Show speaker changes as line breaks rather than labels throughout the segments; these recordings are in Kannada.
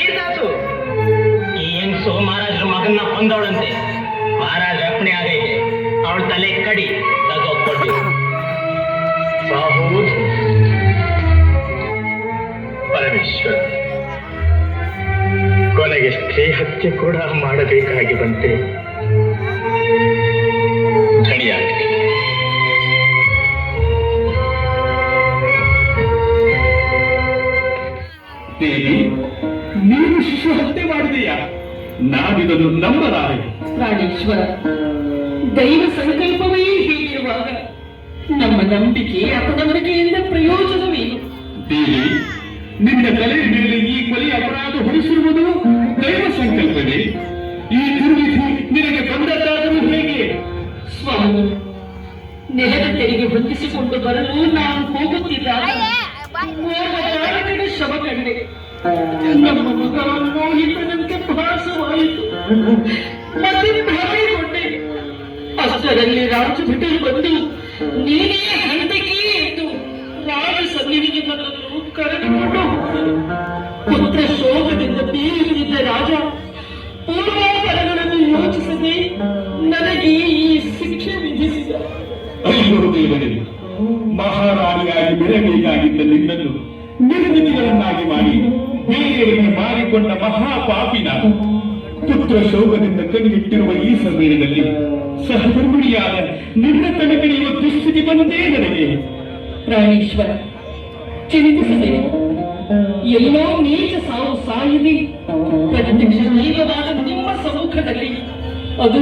ಏನಾಯ್ತು? ಈ ಹೆಂಗಸು ಮಹಾರಾಜರ ಮಗನ್ನ ಕೊಂದವಳಂತೆ. ಮಹಾರಾಜ ಅಪ್ಪಣೆ ಆಗೈತೆ, ಅವಳ ತಲೆ ಕಡಿ ತಗೋಕೊಡಿ. ಪರಮೇಶ್ವರ, ಕೊನೆಗೆ ಸ್ತ್ರೀ ಹತ್ಯೆ ಕೂಡ ಮಾಡಬೇಕಾಗಿ ಬಂತೆ. ಧಣಿಯಾಗಲಿ.
ದೇವಿ, ನೀನು ಶಿಶು ಹತ್ಯೆ ಮಾಡಿದೆಯಾ? ನಾವಿದನ್ನು ನಂಬಲಾರೆ.
ಪ್ರಾಣೇಶ್ವರ, ದೈವ ಸಂಕಲ್ಪವೇ ಹೀಗಿರುವಾಗ ನಮ್ಮ ನಂಬಿಕೆ ಅಪನಂಬಿಕೆಯಿಂದ ಪ್ರಯೋಜನವೇನು?
ದೇವಿ, ನಿನ್ನ ತಲೆಯ ಮೇಲೆ ಈ ಕೊಲೆ ಅಪರಾಧ ಹೊರಿಸಿರುವುದು ದೈವ ಸಂಕಲ್ಪವೇ? ಈ ದುರ್ವಿಧಿ ನಿನಗೆ ಬಂದದ್ದಾದರೂ ಹೇಗೆ?
ಸ್ವಾಮಿ, ನೆಲದ ತೆರಿಗೆ ಹೊಂದಿಸಿಕೊಂಡು ಬರಲು ನಾನು ಹೋಗುತ್ತಿದ್ದಾಗ ಬಾಲಕನ ಶವ ಕಂಡೆ. ನಮ್ಮ ಮಗ ಮೋಹಿತನಂತೆ ಭಾಸವಾಯಿತು. ಮತ್ತೆ ಭಯಗೊಂಡೆ. ಅಷ್ಟರಲ್ಲಿ ರಾಜಭಟರು ಬಂದು ನೀನೇ ಹಂತಕಿ ಎಂದು ರಾಜ ಸನ್ನಿಧಿಗೆ ನನ್ನನ್ನು ಕರೆದುಕೊಂಡು ಹೋದರು. ಪುತ್ರ ಶೋಕದಿಂದ ಬೀಳುತ್ತಿದ್ದ ರಾಜ ಪೂರ್ವಾಪರಗಳನ್ನು ಯೋಚಿಸದೆ ನನಗೆ ಈ ಶಿಕ್ಷೆ ವಿಧಿಸಿದ.
ಅಯ್ಯೋ ದೇವರೇ, ಮಹಾರಾಣಿಯಾಗಿ ಬೆಳೆಯಬೇಕಾಗಿದ್ದ ನಿನ್ನನ್ನು ನಿರ್ಗತಿಗಳನ್ನಾಗಿ ಮಾಡಿ ಬೇರೆಯವರಿಗೆ ಮಾರಿಕೊಂಡ ಮಹಾಪಾಪಿನ ಪುತ್ರ ಶೋಕದಿಂದ ಕಣ್ಣಿಟ್ಟಿರುವ ಈ ಸಮಯದಲ್ಲಿ ಸಹಧರ್ಮಿಣಿಯಾದ ನಿನ್ನ ತನಕನೆಯುವ ದುಸ್ಥಿತಿ ಬಂದೇ ನನಗೆ.
ಪ್ರಾಣೇಶ್ವರ, ಚಿಂತಿಸದೆ ಎಲ್ಲೋ ನೀಚ ಸಾವು ಸಾಯಿದೆ ಪ್ರತ್ಯಕ್ಷ ದೈವವಾದ ನಿಮ್ಮ ಸಮ್ಮುಖದಲ್ಲಿ ಅದು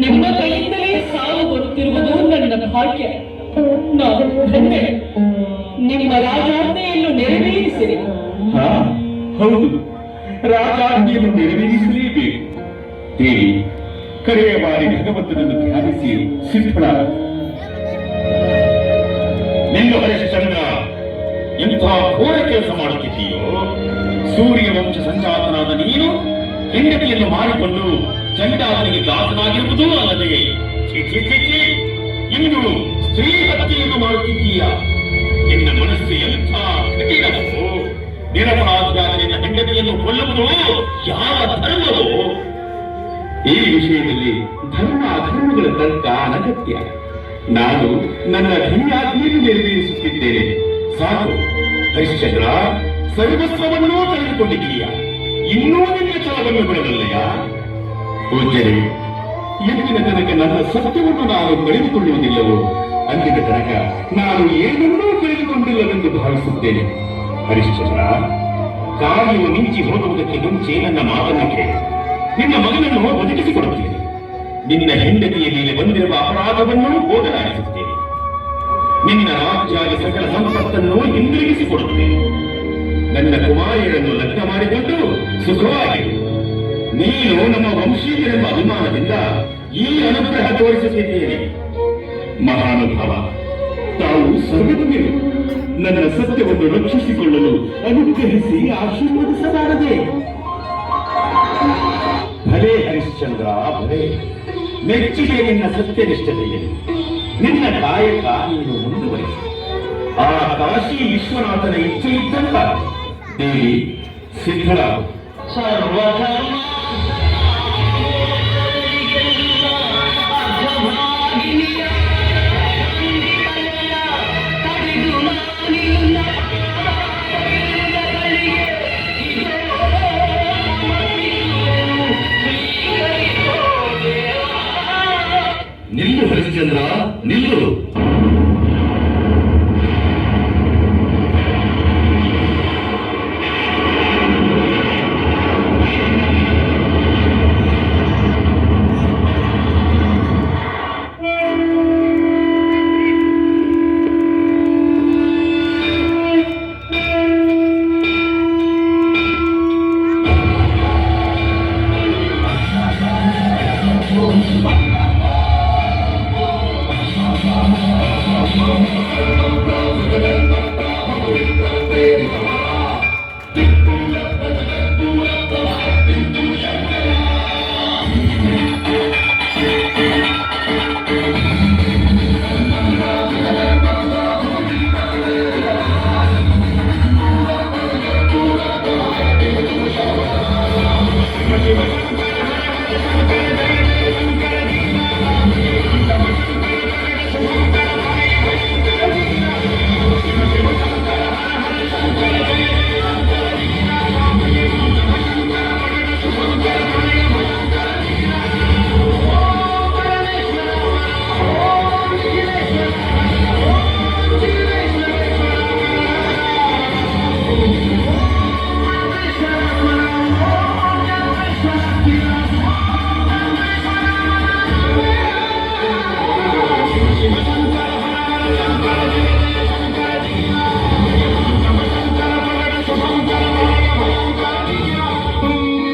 ನಿಮ್ಮ ಕೈಯಿಂದಲೇ ಸಾವು ಬರುತ್ತಿರುವುದು ನನ್ನ ಭಾಗ್ಯ. ನಾನು ಧನ್ಯ. ನಿಮ್ಮ ರಾಜಾಜ್ಞೆಯನ್ನು ನೆರವೇರಿಸಿರಿ.
ಹಾ, ಹೌದು, ರಾಜಾಜ್ಞೆಯನ್ನು ನೆರವೇರಿಸಲೇಬೇಕು. ದೇವಿ, ಕರೆಯ ಬಾರಿ ಭಗವಂತನನ್ನು ಧ್ಯಾನಿಸಿ ಸಿದ್ಧಳಾದ. ನಿನ್ನ ಹರಿಶ್ಚಂದ್ರ, ಎಂಥ ಘೋರ ಕೆಲಸ ಮಾಡುತ್ತಿದ್ದೀಯೋ? ಸೂರ್ಯ ವಂಶ ಸಂಜಾತನಾದ ನೀನು ಹೆಂಡತಿಯನ್ನು ಮಾರಿಕೊಂಡು ಚಂಡಾಲನಿಗೆ ದಾಸನಾಗಿರುವುದೂ ಅಲ್ಲದೆ ಇಂದು ಸ್ತ್ರೀ ಹತ್ಯೆಯನ್ನು ಮಾಡುತ್ತಿದ್ದೀಯ. ನಿನ್ನ ಮನಸ್ಸು ಎಂಥ ಕಠಿಣವೋ? ನಿರಪರಾಧಿಯಾದ ನಿನ್ನ ಹೆಂಡತಿಯನ್ನು ಕೊಲ್ಲುವುದು ಯಾವ ಧರ್ಮವೋ? ಈ ವಿಷಯದಲ್ಲಿ ಧರ್ಮ ಅಧರ್ಮಗಳ ತರ್ಕ ಅನಗತ್ಯ. ನಾನು ನನ್ನ ಧನ್ಯಾಜ್ಞೆಯನ್ನು ನೆರವೇರಿಸುತ್ತಿದ್ದೇನೆ. ಸಾಕು ಹರಿಶ್ಚಂದ್ರ, ಸರ್ವಸ್ವವನ್ನೂ ಕಳೆದುಕೊಂಡಿದ್ದೀಯ. ಇನ್ನೂ ನಿನ್ನ ಛಲವನ್ನು ಬಿಡಬಲ್ಲೆಯ? ಪೂಜ್ಯರೇ, ಎಂದಿನ ತನಕ ನನ್ನ ಸತ್ಯವನ್ನು ನಾನು ಕಳೆದುಕೊಳ್ಳುವುದಿಲ್ಲವೋ ಅಂದಿನ ತನಕ ನಾನು ಏನನ್ನೂ ಕಳೆದುಕೊಂಡಿಲ್ಲವೆಂದು ಭಾವಿಸುತ್ತೇನೆ. ಹರಿಶ್ಚಂದ್ರ, ಕಾರ್ಯವು ಮಿಂಚಿ ಹೋಗುವುದಕ್ಕೆ ಮುಂಚೆ ನನ್ನ ಮಾತನ್ನು ಕೇಳಿ ನಿನ್ನ ಮಗನನ್ನು ಬದುಕಿಸಿಕೊಡುತ್ತೇನೆ. ನಿನ್ನ ಹೆಂಡತಿಯ ಮೇಲೆ ಬಂದಿರುವ ಅಪರಾಧವನ್ನು ಹೋಗಲಾಡಿಸುತ್ತೇನೆ. ನಿನ್ನ ರಾಜ್ಯಾದ ಸಕಲ ಸಂಪತ್ತನ್ನು ಹಿಂದಿರುಗಿಸಿಕೊಡುತ್ತೇನೆ. ನನ್ನ ಕುಮಾರಿಯರನ್ನು ಲಗ್ನ ಮಾಡಿಕೊಂಡು ಸುಖವಾಗಿ ನೀನು ನಮ್ಮ ವಂಶೀಯರೆಂಬ ಅಭಿಮಾನದಿಂದ ಈ ಅನುಗ್ರಹ ತೋರಿಸುತ್ತಿದ್ದೇನೆ. ಮಹಾನುಭಾವ, ತಾವು ಸರ್ವಜ್ಞರು. ನನ್ನ ಸತ್ಯವನ್ನು ರಕ್ಷಿಸಿಕೊಳ್ಳಲು ಅನುಗ್ರಹಿಸಿ ಆಶೀರ್ವದಿಸಬಾರದೆ? ಭಲೇ ಹರಿಶ್ಚಂದ್ರ, ಭಲೇ. ಮೆಚ್ಚುಗೆ ನಿನ್ನ ಸತ್ಯನಿಷ್ಠತೆಯಲ್ಲಿ. ನಿನ್ನ ಕಾಯಕ ನೀನು ಮುಂದುವರಿಸಿ. ಆ ಕಾಶಿ ವಿಶ್ವನಾಥನ ಇಚ್ಛೆ ಇದ್ದಂತ ದೇವಿ ಸಿದ್ಧಳಾಗು.
ಸರ್ವಧರ್ಮ
ನಿಲ್ಲು ಹರಿಶ್ಚಂದ್ರ, ನಿಲ್ಲು.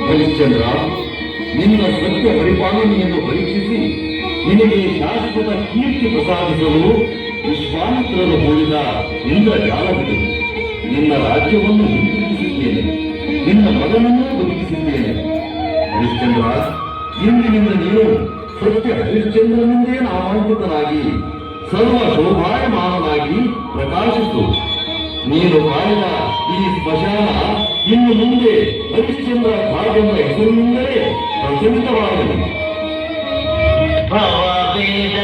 ಹರಿಶ್ಚಂದ್ರ, ನಿನ್ನ ಸತ್ಯ ಪರಿಪಾಲನೆಯನ್ನು ಪರೀಕ್ಷಿಸಿ ನಿನಗೆ ಶಾಶ್ವತ ಕೀರ್ತಿ ಪ್ರಸಾದಿಸಲು ವಿಶ್ವಾಮಿತ್ರರು ಹೋಲಿದ ಇಂದ್ರಜಾಲವಿದು. ನಿನ್ನ ರಾಜ್ಯವನ್ನು ಹಿಂದಿರುಗಿಸುತ್ತೇನೆ, ನಿನ್ನ ಮಗನನ್ನೂ ಬದುಕಿಸುತ್ತೇನೆ. ಹರಿಶ್ಚಂದ್ರ, ಇಂದಿನಿಂದ ನೀನು ಸತ್ಯ ಹರಿಶ್ಚಂದ್ರನಿಂದೇ ನಾಮಾಂಕಿತನಾಗಿ ಸರ್ವ ಶೋಭಾಯಮಾನನಾಗಿ ಪ್ರಕಾಶಿಸು. ನೀನು ಕಾಯ್ದ ಈ ಸ್ಮಶಾನ ಇನ್ನು ಮುಂದೆ ಹರಿಶ್ಚಂದ್ರ ಭಾಗದ ಹೆಸರಿನಿಂದಲೇ ಪ್ರಚಲಿತವಾಗಲಿ.
ಭವವೇದ